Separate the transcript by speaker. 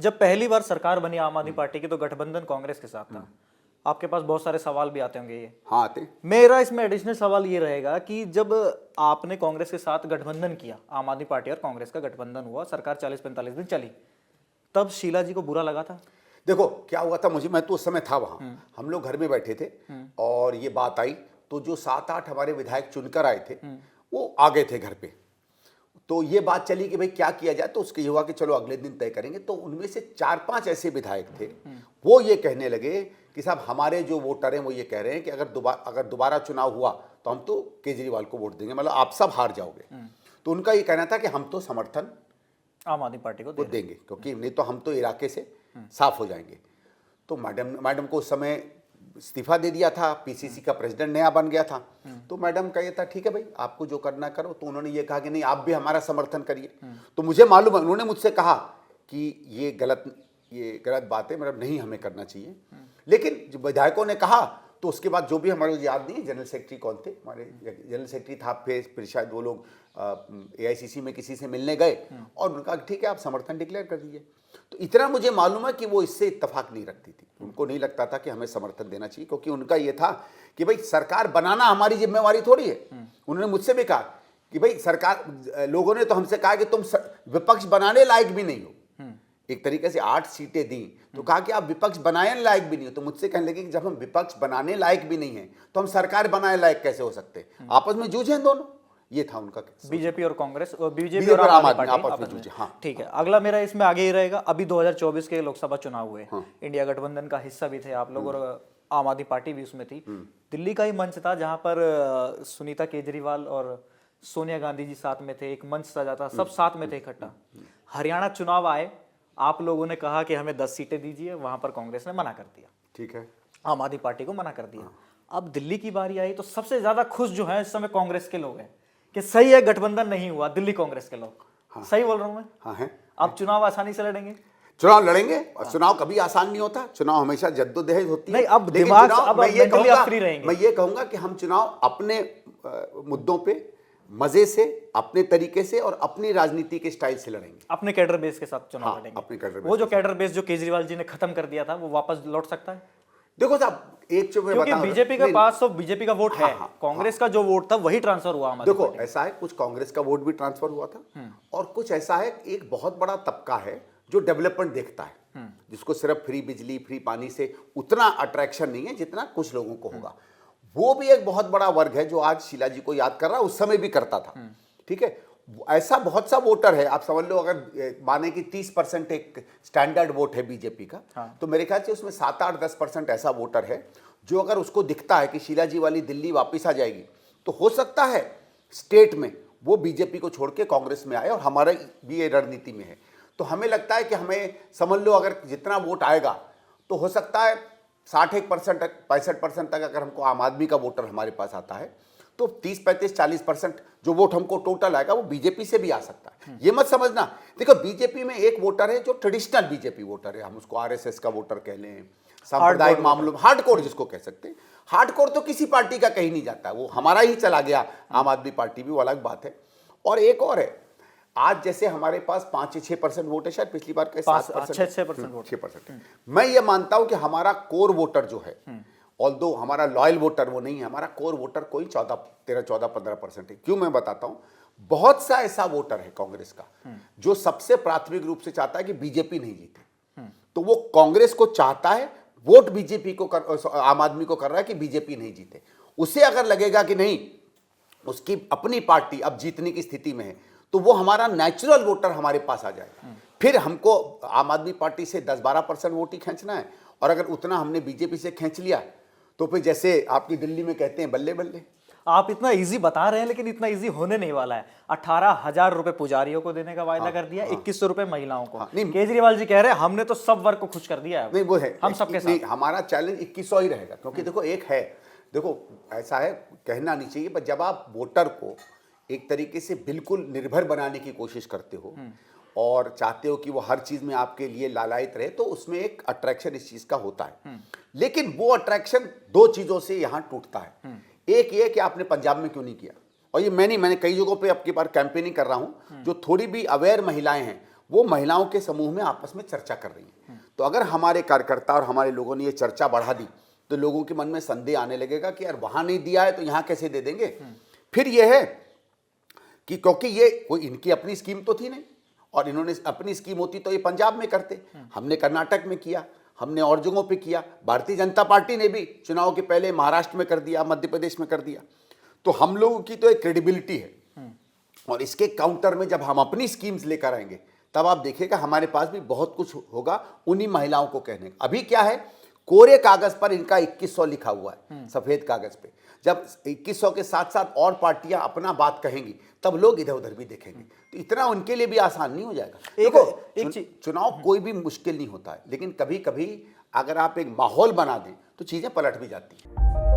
Speaker 1: जब पहली बार सरकार बनी आम आदमी पार्टी की तो गठबंधन कांग्रेस के साथ था। आपके पास बहुत सारे सवाल भी आते होंगे ये।
Speaker 2: हाँ आते।
Speaker 1: मेरा इसमें एडिशनल सवाल ये रहेगा कि जब आपने कांग्रेस के साथ गठबंधन किया, आम आदमी पार्टी और कांग्रेस का गठबंधन हुआ, सरकार 40-45 दिन चली, तब शीला जी को बुरा लगा था?
Speaker 2: देखो क्या हुआ था, मैं तो उस समय था वहां, हम लोग घर में बैठे थे और ये बात आई तो जो 7-8 हमारे विधायक चुनकर आए थे वो आ गए थे घर पे। तो ये बात चली कि भाई क्या किया जाए, तो उसके ये हुआ कि चलो अगले दिन तय करेंगे। तो उनमें से 4-5 ऐसे विधायक थे, वो ये कहने लगे कि साहब हमारे जो वोटर हैं वो ये कह रहे हैं कि अगर दोबारा चुनाव हुआ तो हम तो केजरीवाल को वोट देंगे, मतलब आप सब हार जाओगे। तो उनका ये कहना था कि हम तो समर्थन
Speaker 1: आम आदमी पार्टी को
Speaker 2: देंगे, क्योंकि नहीं तो हम तो इलाके से साफ हो जाएंगे। तो मैडम को उस समय इस्तीफा दे दिया था, पीसीसी का प्रेसिडेंट नया बन गया था। तो मैडम का ये था ठीक है भाई आपको जो करना करो। तो उन्होंने ये कहा कि नहीं आप भी हमारा समर्थन करिए। तो मुझे मालूम है उन्होंने मुझसे कहा कि ये गलत बात है, मतलब नहीं हमें करना चाहिए। लेकिन जब विधायकों ने कहा तो उसके बाद जो भी हमारे याद नहीं, जनरल सेक्रेटरी कौन थे हमारे, जनरल सेक्रेटरी था, फिर शायद वो लोग एआईसीसी में किसी से मिलने गए और उनका ठीक है आप समर्थन डिक्लेयर कर दीजिए। तो इतना मुझे मालूम है कि वो इससे इत्तेफाक नहीं रखती थी, उनको नहीं लगता था कि हमें समर्थन देना चाहिए, क्योंकि उनका ये था कि भाई सरकार बनाना हमारी जिम्मेवारी थोड़ी है। उन्होंने मुझसे भी कहा कि भाई सरकार, लोगों ने तो हमसे कहा कि तुम विपक्ष बनाने लायक भी नहीं हो। एक तरीके से 8 सीटें दी तो कहा कि आप विपक्ष बनाने लायक भी नहीं हो। तो मुझसे कहने लगे कि जब हम विपक्ष बनाने लायक भी नहीं है तो हम सरकार बनाने लायक कैसे हो सकते, आपस में जूझे दोनों। ये था उनका,
Speaker 1: बीजेपी और कांग्रेस और बीजेपी और आम आदमी पार्टी आपस में जूझे। हाँ ठीक है, अगला मेरा इसमें आगे ही रहेगा। अभी 2024 के लोकसभा चुनाव हुए, इंडिया गठबंधन का हिस्सा भी थे आप लोग और आम आदमी पार्टी भी उसमें थी। दिल्ली का ही मंच था जहां पर सुनीता केजरीवाल और सोनिया गांधी जी साथ में थे, एक मंच सजा था, सब साथ में थे इकट्ठा। हरियाणा चुनाव आए, आप लोगों ने कहा कि हमें 10 सीटें दीजिए, वहां पर कांग्रेस ने मना कर दिया, ठीक है, आम आदमी पार्टी को मना कर दिया। अब दिल्ली की बारी आई तो सबसे ज्यादा खुश जो है इस समय कांग्रेस के लोग हैं कि सही है गठबंधन नहीं हुआ, दिल्ली कांग्रेस के लोग। सही बोल रहा हूं मैं?
Speaker 2: हाँ है।
Speaker 1: अब चुनाव आसानी से लड़ेंगे?
Speaker 2: चुनाव लड़ेंगे और चुनाव कभी आसान नहीं होता, चुनाव हमेशा जद्दोजहद होती है।
Speaker 1: नहीं, अब दिमाग अब
Speaker 2: मैं ये कहूंगा कि हम चुनाव अपने मुद्दों पे मजे से, अपने तरीके से और अपनी राजनीति के स्टाइल से लड़ेंगे,
Speaker 1: अपने कैडर बेस के साथ चुनाव लड़ेंगे।
Speaker 2: अपने कैडर बेस,
Speaker 1: वो जो कैडर बेस जो केजरीवाल जी ने खत्म कर दिया था वो वापस लौट सकता है?
Speaker 2: देखो साहब एक चीज
Speaker 1: क्योंकि बीजेपी के पास तो बीजेपी का वोट है, कांग्रेस का जो वोट था वही ट्रांसफर हुआ हमारे।
Speaker 2: देखो ऐसा है, कुछ कांग्रेस का वोट भी ट्रांसफर हुआ था और कुछ ऐसा है, एक बहुत बड़ा तबका है जो डेवलपमेंट देखता है, जिसको सिर्फ फ्री बिजली फ्री पानी से उतना अट्रैक्शन नहीं है जितना कुछ लोगों को होगा। वो भी एक बहुत बड़ा वर्ग है जो आज शीला जी को याद कर रहा है, उस समय भी करता था। ठीक है, ऐसा बहुत सा वोटर है, आप समझ लो अगर माने कि 30% एक स्टैंडर्ड वोट है बीजेपी का, तो मेरे ख्याल से उसमें 7-8-10% ऐसा वोटर है जो अगर उसको दिखता है कि शीला जी वाली दिल्ली वापस आ जाएगी तो हो सकता है स्टेट में वो बीजेपी को छोड़ के कांग्रेस में आए, और हमारा भी ये रणनीति में है। तो हमें लगता है कि हमें समझ लो अगर जितना वोट आएगा तो हो सकता है 61% तक 65% तक अगर हमको आम आदमी का वोटर हमारे पास आता है तो 30-35-40% जो वोट हमको टोटल आएगा वो बीजेपी से भी आ सकता है। ये मत समझना, देखो बीजेपी में एक वोटर है जो ट्रेडिशनल बीजेपी वोटर है, हम उसको आरएसएस का वोटर कह लें, सांप्रदायिक मामलों में हार्डकोर जिसको कह सकते हैं। हार्डकोर तो किसी पार्टी का कहीं नहीं जाता, वो हमारा ही चला गया आम आदमी पार्टी भी, वो अलग बात है। और एक और है, आज जैसे हमारे पास 5-6% वोट है, शायद पिछली बार के 6% मैं ये मानता हूं कि हमारा कोर वोटर जो है, ऑल्दो हमारा लॉयल वोटर वो नहीं है, हमारा कोर वोटर कोई 13-14-15% है। क्यों मैं बताता हूं, बहुत सा ऐसा वोटर है कांग्रेस का जो सबसे प्राथमिक रूप से चाहता है कि बीजेपी नहीं जीते, तो वो कांग्रेस को चाहता है, वोट बीजेपी को आम आदमी को कर रहा है कि बीजेपी नहीं जीते। उसे अगर लगेगा कि नहीं उसकी अपनी पार्टी अब जीतने की स्थिति में है तो वो हमारा नेचुरल वोटर हमारे पास आ जाएगा। फिर हमको आम आदमी पार्टी से 10-12% वोट ही खींचना है, और अगर उतना हमने बीजेपी से खींच लिया तो फिर जैसे आपकी दिल्ली में कहते हैं बल्ले बल्ले।
Speaker 1: आप इतना इजी बता रहे हैं लेकिन इतना इजी होने नहीं वाला है। 18,000 रुपए पुजारियों को देने का वायदा कर दिया, 2100 रुपए महिलाओं को। केजरीवाल जी कह रहे हैं हमने तो सब वर्ग को खुश कर दिया है।
Speaker 2: नहीं वो है,
Speaker 1: हम सबके साथ।
Speaker 2: हमारा चैलेंज 2100 ही रहेगा, क्योंकि देखो एक है, देखो ऐसा है कहना नहीं चाहिए, पर जब आप वोटर को एक तरीके से बिल्कुल निर्भर बनाने की कोशिश करते हो और चाहते हो कि वो हर चीज में आपके लिए लालायित रहे, तो उसमें एक अट्रैक्शन इस चीज का होता है। लेकिन वो अट्रैक्शन 2 चीजों से यहां टूटता है। एक ये कि आपने पंजाब में क्यों नहीं किया, और ये मैंने कई जगहों पे अब की बार कैंपेनिंग कर रहा हूं, जो थोड़ी भी अवेयर महिलाएं हैं वो महिलाओं के समूह में आपस में चर्चा कर रही हैं। तो अगर हमारे कार्यकर्ता और हमारे लोगों ने ये चर्चा बढ़ा दी तो लोगों के मन में संदेह आने लगेगा कि यार वहां नहीं दिया है तो यहाँ कैसे दे देंगे। फिर यह है कि क्योंकि ये कोई इनकी अपनी स्कीम तो थी नहीं, और इन्होंने अपनी स्कीम होती तो ये पंजाब में करते, हमने कर्नाटक में किया, हमने और जगहों पे किया, भारतीय जनता पार्टी ने भी चुनाव के पहले महाराष्ट्र में कर दिया, मध्य प्रदेश में कर दिया। तो हम लोगों की तो एक क्रेडिबिलिटी है, और इसके काउंटर में जब हम अपनी स्कीम्स लेकर आएंगे तब आप देखिएगा हमारे पास भी बहुत कुछ होगा उन्हीं महिलाओं को कहने का। अभी क्या है, कोरे कागज पर इनका 2100 लिखा हुआ है, सफेद कागज पे। जब 2100 के साथ साथ और पार्टियां अपना बात कहेंगी तब लोग इधर उधर भी देखेंगे, तो इतना उनके लिए भी आसान नहीं हो जाएगा। देखो, चुनाव कोई भी मुश्किल नहीं होता है, लेकिन कभी कभी अगर आप एक माहौल बना दें तो चीजें पलट भी जाती हैं।